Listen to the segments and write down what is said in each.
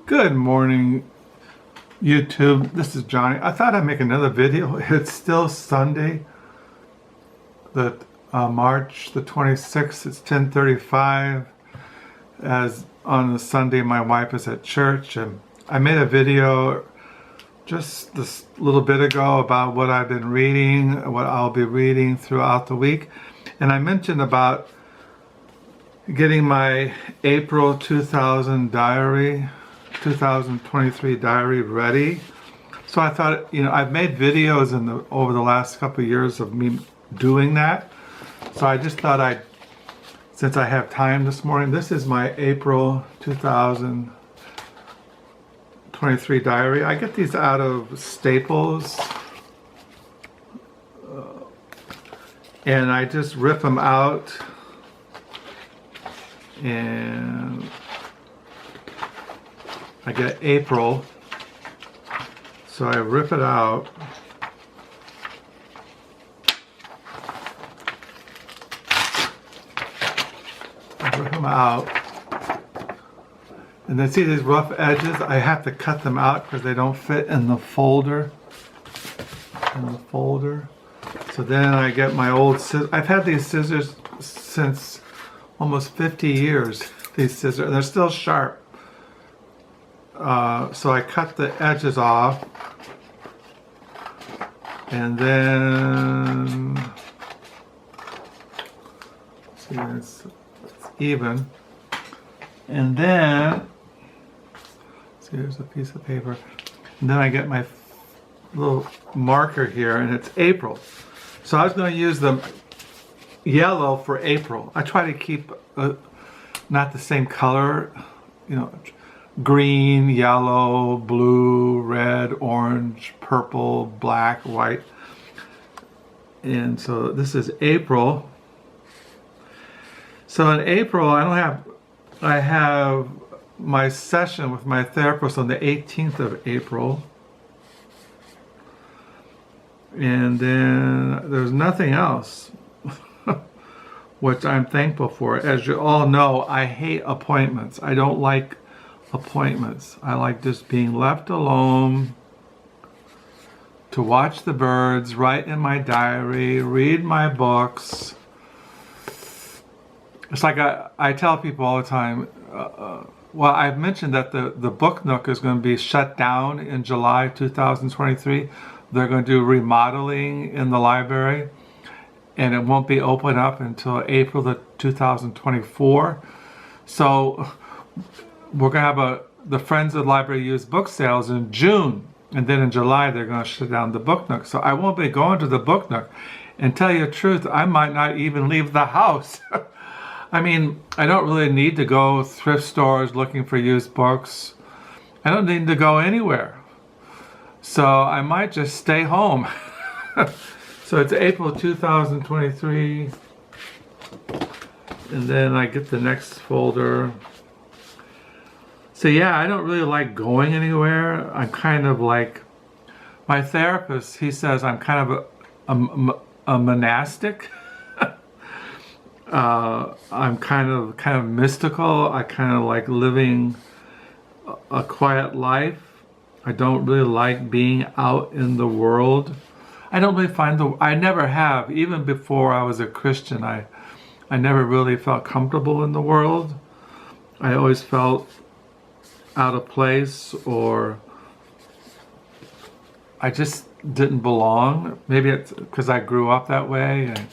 Good morning, YouTube. This is Johnny. I thought I'd make another video. It's still Sunday, March the 26th. It's 10:35. As on the Sunday, my wife is at church, and I made a video just this little bit ago about what I've been reading, what I'll be reading throughout the week, and I mentioned about getting my April 2023 diary ready. So I thought, I've made videos over the last couple of years of me doing that. So I just thought since I have time this morning, this is my April 2023 diary. I get these out of Staples. And I just rip them out. And I get April, so I rip it out. I rip them out. And then see these rough edges? I have to cut them out because they don't fit in the folder. So then I get my old scissors. I've had these scissors since almost 50 years, these scissors, and they're still sharp. So I cut the edges off, and then see, it's even, and then see, there's a piece of paper, and then I get my little marker here, and it's April. So I was going to use the yellow for April. I try to keep not the same color, green, yellow, blue, red, orange, purple, black, white. And so this is April. So in April, I have my session with my therapist on the 18th of April. And then there's nothing else, which I'm thankful for. As you all know, I hate appointments. I don't like appointments. I like just being left alone to watch the birds, write in my diary, read my books. It's like I tell people all the time, well, I've mentioned that the Book Nook is going to be shut down in July 2023. They're going to do remodeling in the library, and it won't be open up until April 2024. So we're going to have the Friends of the Library Used book sales in June, and then in July they're going to shut down the Book Nook. So I won't be going to the Book Nook. And tell you the truth, I might not even leave the house. I mean, I don't really need to go thrift stores looking for used books. I don't need to go anywhere. So I might just stay home. So it's April 2023. And then I get the next folder. So yeah, I don't really like going anywhere. I'm kind of like, my therapist, he says I'm kind of a monastic. I'm kind of mystical. I kind of like living a quiet life. I don't really like being out in the world. I don't really I never have, even before I was a Christian, I never really felt comfortable in the world. I always felt out of place, or I just didn't belong. Maybe it's because I grew up that way. And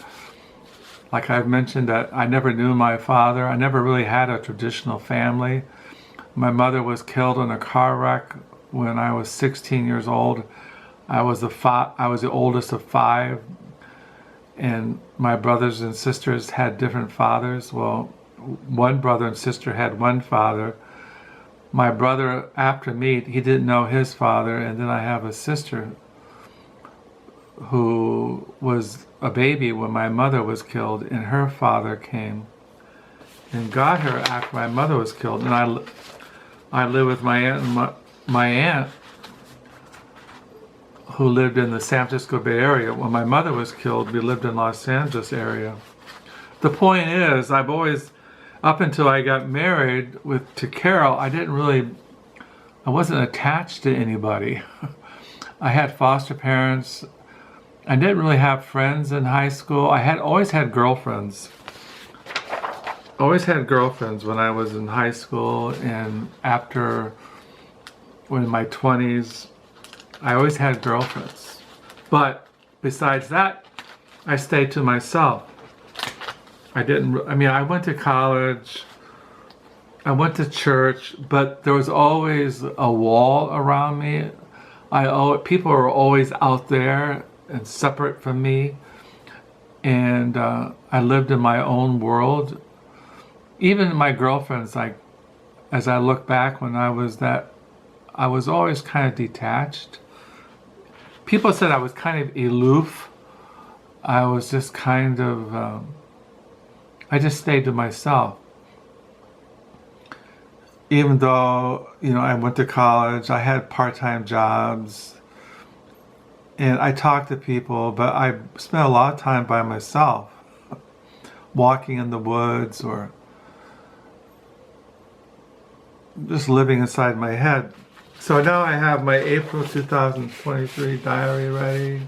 like I've mentioned, that I never knew my father. I never really had a traditional family. My mother was killed in a car wreck when I was 16 years old. I was the oldest of 5, and my brothers and sisters had different fathers. Well, one brother and sister had one father. My brother, after me, he didn't know his father, and then I have a sister who was a baby when my mother was killed, and her father came and got her after my mother was killed. And I live with my aunt, and my aunt, who lived in the San Francisco Bay Area. When my mother was killed, we lived in Los Angeles area. The point is, I've always, up until I got married to Carol, I didn't really I wasn't attached to anybody. I had foster parents. I didn't really have friends in high school. I always had girlfriends. Always had girlfriends when I was in high school, and when in my 20s, I always had girlfriends. But besides that, I stayed to myself. I went to college, I went to church, but there was always a wall around me. People were always out there and separate from me, and I lived in my own world. Even my girlfriends, like, as I look back when I was always kind of detached. People said I was kind of aloof. I was just kind of, I just stayed to myself. Even though, I went to college, I had part-time jobs, and I talked to people, but I spent a lot of time by myself, walking in the woods or just living inside my head. So now I have my April 2023 diary ready.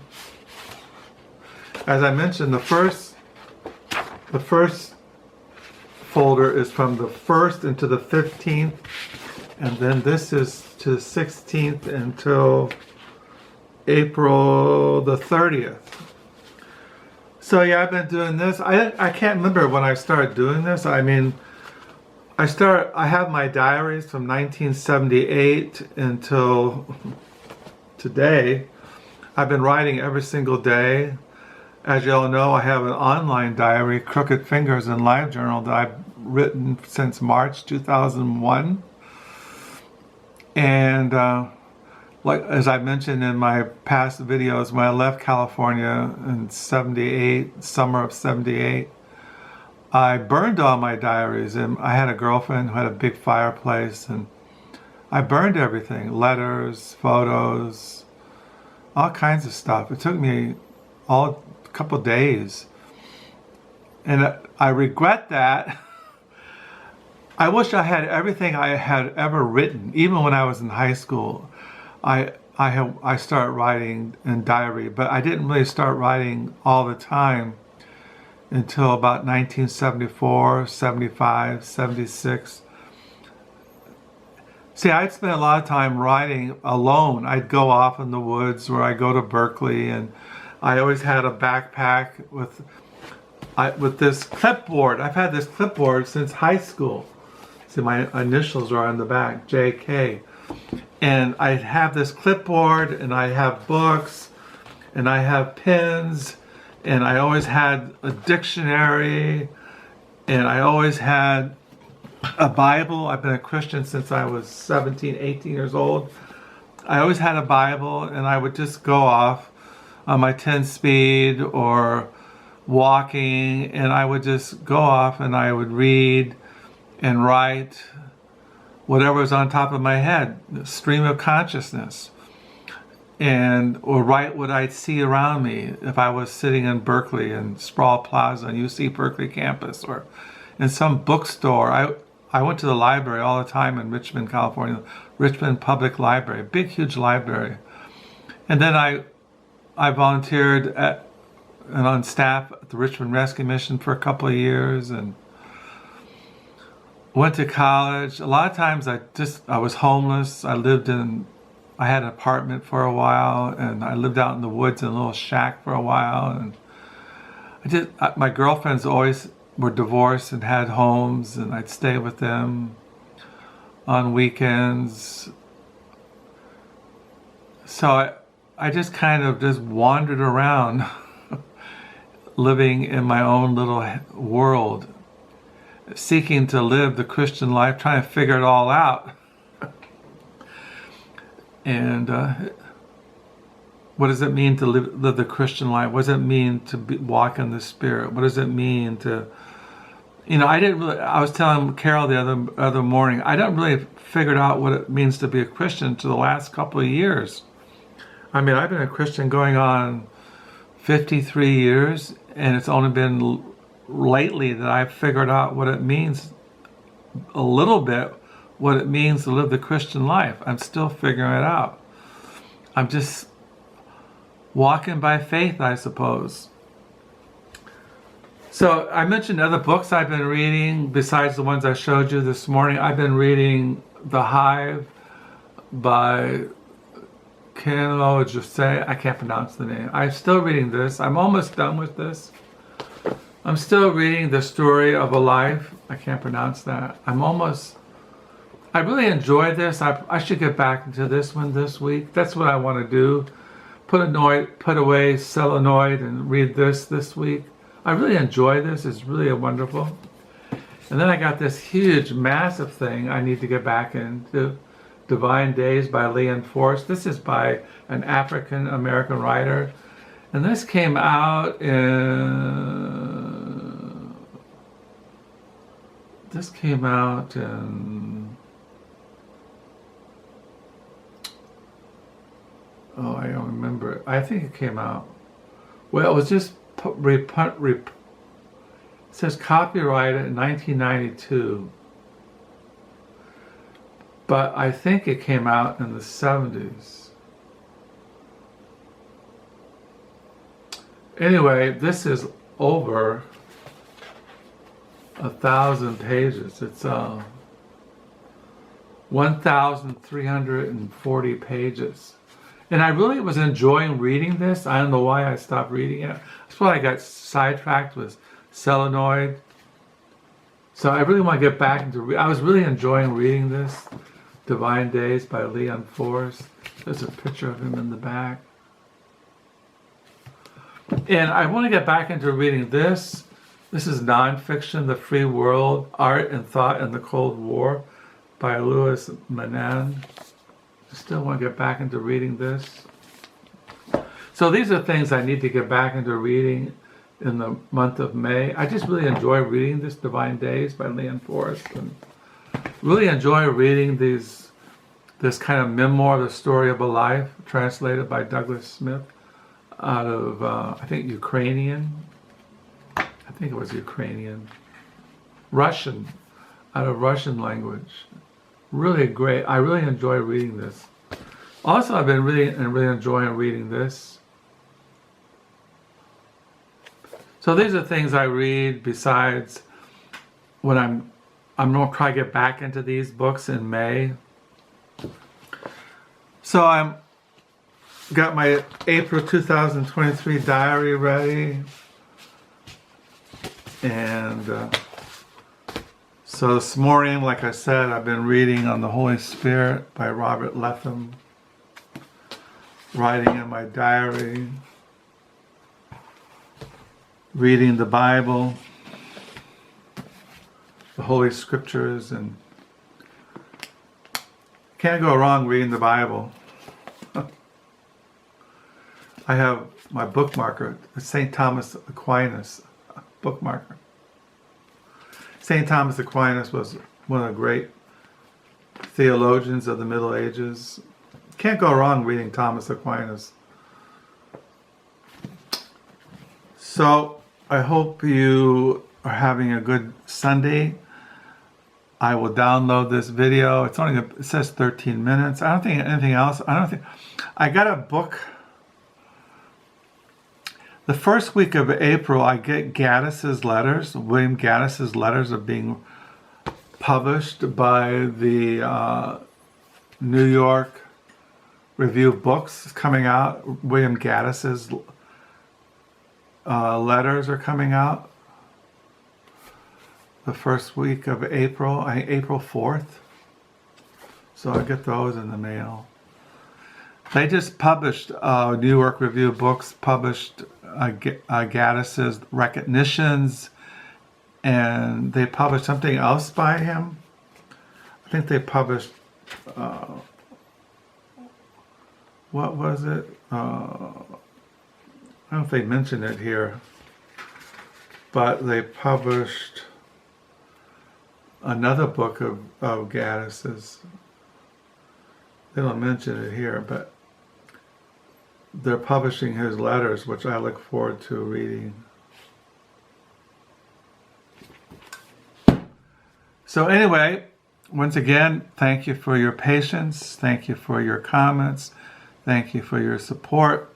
As I mentioned, the first folder is from the 1st into the 15th, and then this is to the 16th until April the 30th. So yeah, I've been doing this. I can't remember when I started doing this. I have my diaries from 1978 until today. I've been writing every single day. As you all know, I have an online diary, Crooked Fingers in LiveJournal, that I've written since March 2001. And like as I mentioned in my past videos, when I left California in summer of 78, I burned all my diaries, and I had a girlfriend who had a big fireplace, and I burned everything, letters, photos, all kinds of stuff. It took me a couple days, and I regret that. I wish I had everything I had ever written. Even when I was in high school, I started writing in diary, but I didn't really start writing all the time until about 1974, 75, 76. See, I'd spent a lot of time writing alone. I'd go off in the woods, or I'd go to Berkeley, and I always had a backpack with this clipboard. I've had this clipboard since high school. See, my initials are on the back, JK. And I have this clipboard, and I have books, and I have pens, and I always had a dictionary, and I always had a Bible. I've been a Christian since I was 17, 18 years old. I always had a Bible, and I would just go off on my 10-speed or walking, and I would just go off and I would read and write whatever was on top of my head, stream of consciousness, or write what I'd see around me if I was sitting in Berkeley in Sproul Plaza on UC Berkeley campus, or in some bookstore. I went to the library all the time in Richmond, California, Richmond Public Library, big, huge library. And then I volunteered and on staff at the Richmond Rescue Mission for a couple of years, and went to college. A lot of times I was homeless. I had an apartment for a while, and I lived out in the woods in a little shack for a while. And my girlfriends always were divorced and had homes, and I'd stay with them on weekends. So I just kind of just wandered around living in my own little world, seeking to live the Christian life, trying to figure it all out. And what does it mean to live the Christian life? What does it mean to walk in the Spirit? What does it mean to, I was telling Carol the other morning, I don't really figured out what it means to be a Christian until the last couple of years. I've been a Christian going on 53 years, and it's only been lately that I've figured out what it means a little bit, what it means to live the Christian life. I'm still figuring it out. I'm just walking by faith, I suppose. So I mentioned other books I've been reading besides the ones I showed you this morning. I've been reading The Hive by Camilo. I can't pronounce the name. I'm still reading this. I'm almost done with this. I'm still reading The Story of a Life. I can't pronounce that. I really enjoy this. I should get back into this one this week. That's what I want to do. Put away Cela and read this week. I really enjoy this. It's really wonderful. And then I got this huge, massive thing I need to get back into. Divine Days by Forrest. This is by an African American writer. And this came out in... Oh, I don't remember it. I think it came out... Well, it was just... It says copyrighted in 1992. But I think it came out in the 70s. Anyway, this is over 1,000 pages. It's 1,340 pages. And I really was enjoying reading this. I don't know why I stopped reading it. That's why I got sidetracked with Cela. So I really want to get back into... I was really enjoying reading this. Divine Days by Forrest. There's a picture of him in the back. And I want to get back into reading this. This is nonfiction, The Free World, Art and Thought in the Cold War by Menand. I still want to get back into reading this. So these are things I need to get back into reading in the month of May. I just really enjoy reading this, Divine Days by Forrest. And really enjoy reading this kind of memoir, The Story of a Life, translated by Douglas Smith out of, I think, Ukrainian. I think it was Ukrainian. Russian, out of Russian language. Really great. I really enjoy reading this. Also, I've been really enjoying reading this. So these are things I read besides when I'm going to try to get back into these books in May. So I'm got my April 2023 diary ready. And so this morning, like I said, I've been reading on the Holy Spirit by Robert Letham. Writing in my diary. Reading the Bible. The Holy Scriptures, and can't go wrong reading the Bible. I have my bookmarker, the St. Thomas Aquinas bookmarker. St. Thomas Aquinas was one of the great theologians of the Middle Ages. Can't go wrong reading Thomas Aquinas. So I hope you are having a good Sunday. I will download this video. It says 13 minutes. I don't think anything else. I got a book. The first week of April, I get Gaddis's letters. William Gaddis's letters are being published by the New York Review of Books. It's coming out. William Gaddis's letters are coming out. The first week of April, April 4th. So I get those in the mail. They just published, New York Review of Books published Gaddis's recognitions, and they published something else by him. I think they published, what was it? I don't know if they mentioned it here, but they published another book of Gaddis's. They don't mention it here, but they're publishing his letters, which I look forward to reading. So anyway, once again, thank you for your patience. Thank you for your comments. Thank you for your support.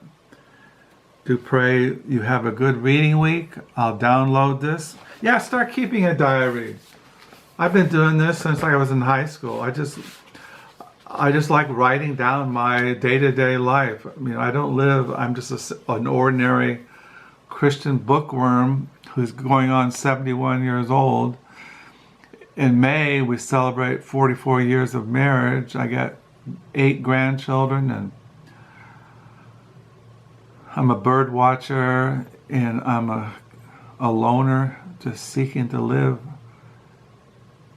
Do pray you have a good reading week. I'll download this. Yeah, start keeping a diary. I've been doing this since I was in high school. I just like writing down my day-to-day life. I mean, I don't live, I'm just an ordinary Christian bookworm who's going on 71 years old. In May, we celebrate 44 years of marriage. I got 8 grandchildren, and I'm a bird watcher, and I'm a loner just seeking to live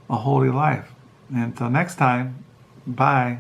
a holy life. Until next time, bye.